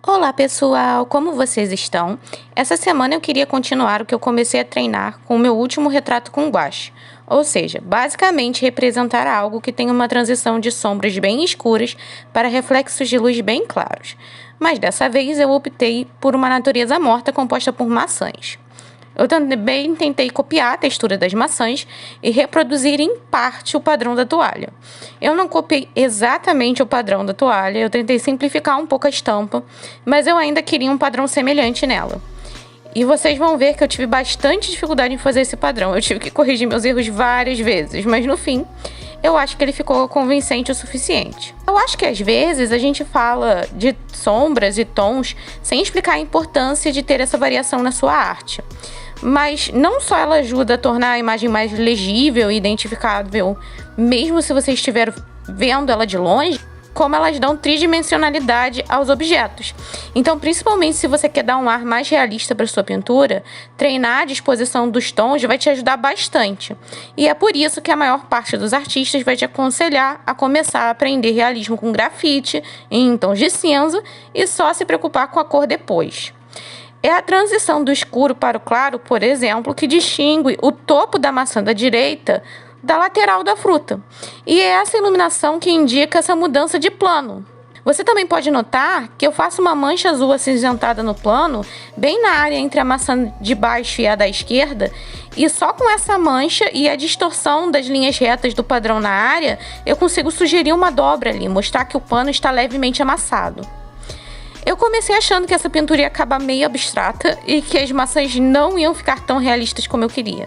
Olá pessoal, como vocês estão? Essa semana eu queria continuar o que eu comecei a treinar com o meu último retrato com gouache, ou seja, basicamente representar algo que tem uma transição de sombras bem escuras para reflexos de luz bem claros, mas dessa vez eu optei por uma natureza morta composta por maçãs. Eu também tentei copiar a textura das maçãs e reproduzir em parte o padrão da toalha. Eu não copiei exatamente o padrão da toalha, eu tentei simplificar um pouco a estampa, mas eu ainda queria um padrão semelhante nela. E vocês vão ver que eu tive bastante dificuldade em fazer esse padrão. Eu tive que corrigir meus erros várias vezes, mas no fim, eu acho que ele ficou convincente o suficiente. Eu acho que às vezes a gente fala de sombras e tons sem explicar a importância de ter essa variação na sua arte. Mas não só ela ajuda a tornar a imagem mais legível e identificável, mesmo se você estiver vendo ela de longe, como elas dão tridimensionalidade aos objetos. Então, principalmente se você quer dar um ar mais realista para sua pintura, treinar a disposição dos tons vai te ajudar bastante. E é por isso que a maior parte dos artistas vai te aconselhar a começar a aprender realismo com grafite, em tons de cinza, e só se preocupar com a cor depois. É a transição do escuro para o claro, por exemplo, que distingue o topo da maçã da direita da lateral da fruta. E é essa iluminação que indica essa mudança de plano. Você também pode notar que eu faço uma mancha azul acinzentada no plano, bem na área entre a maçã de baixo e a da esquerda, e só com essa mancha e a distorção das linhas retas do padrão na área, eu consigo sugerir uma dobra ali, mostrar que o pano está levemente amassado. Eu comecei achando que essa pintura ia acabar meio abstrata e que as maçãs não iam ficar tão realistas como eu queria.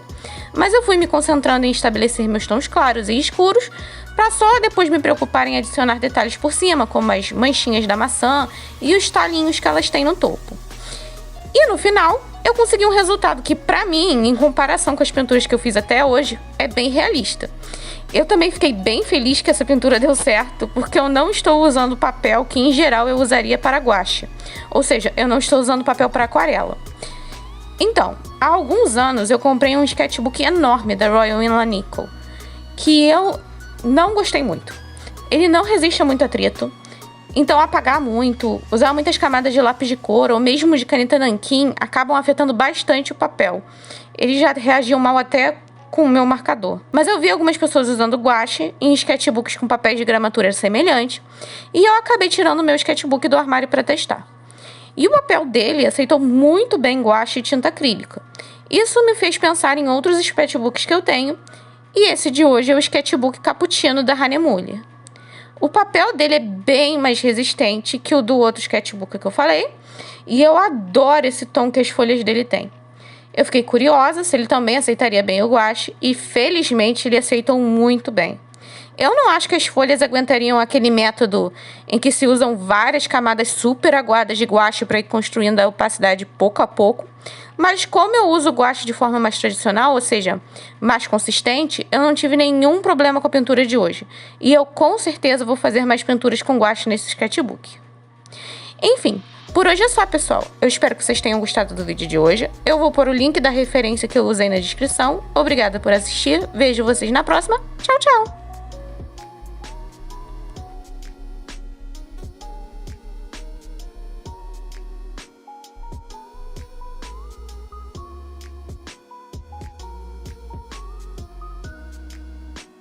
Mas eu fui me concentrando em estabelecer meus tons claros e escuros, para só depois me preocupar em adicionar detalhes por cima, como as manchinhas da maçã e os talinhos que elas têm no topo. E no final, eu consegui um resultado que, para mim, em comparação com as pinturas que eu fiz até hoje, é bem realista. Eu também fiquei bem feliz que essa pintura deu certo, porque eu não estou usando papel que, em geral, eu usaria para gouache. Ou seja, eu não estou usando papel para aquarela. Então, há alguns anos eu comprei um sketchbook enorme da Royal Langnickel, que eu não gostei muito. Ele não resiste a muito atrito, então apagar muito, usar muitas camadas de lápis de cor ou mesmo de caneta nanquim acabam afetando bastante o papel. Ele já reagiu mal até com o meu marcador. Mas eu vi algumas pessoas usando gouache em sketchbooks com papéis de gramatura semelhante e eu acabei tirando o meu sketchbook do armário para testar. E o papel dele aceitou muito bem gouache e tinta acrílica. Isso me fez pensar em outros sketchbooks que eu tenho, e esse de hoje é o sketchbook Cappuccino da Hahnemuhle. O papel dele é bem mais resistente que o do outro sketchbook que eu falei, e eu adoro esse tom que as folhas dele têm. Eu fiquei curiosa se ele também aceitaria bem o gouache, e felizmente ele aceitou muito bem. Eu não acho que as folhas aguentariam aquele método em que se usam várias camadas super aguadas de gouache para ir construindo a opacidade pouco a pouco, mas como eu uso gouache de forma mais tradicional, ou seja, mais consistente, eu não tive nenhum problema com a pintura de hoje. E eu com certeza vou fazer mais pinturas com gouache nesse sketchbook. Enfim, por hoje é só, pessoal. Eu espero que vocês tenham gostado do vídeo de hoje. Eu vou pôr o link da referência que eu usei na descrição. Obrigada por assistir. Vejo vocês na próxima. Tchau, tchau!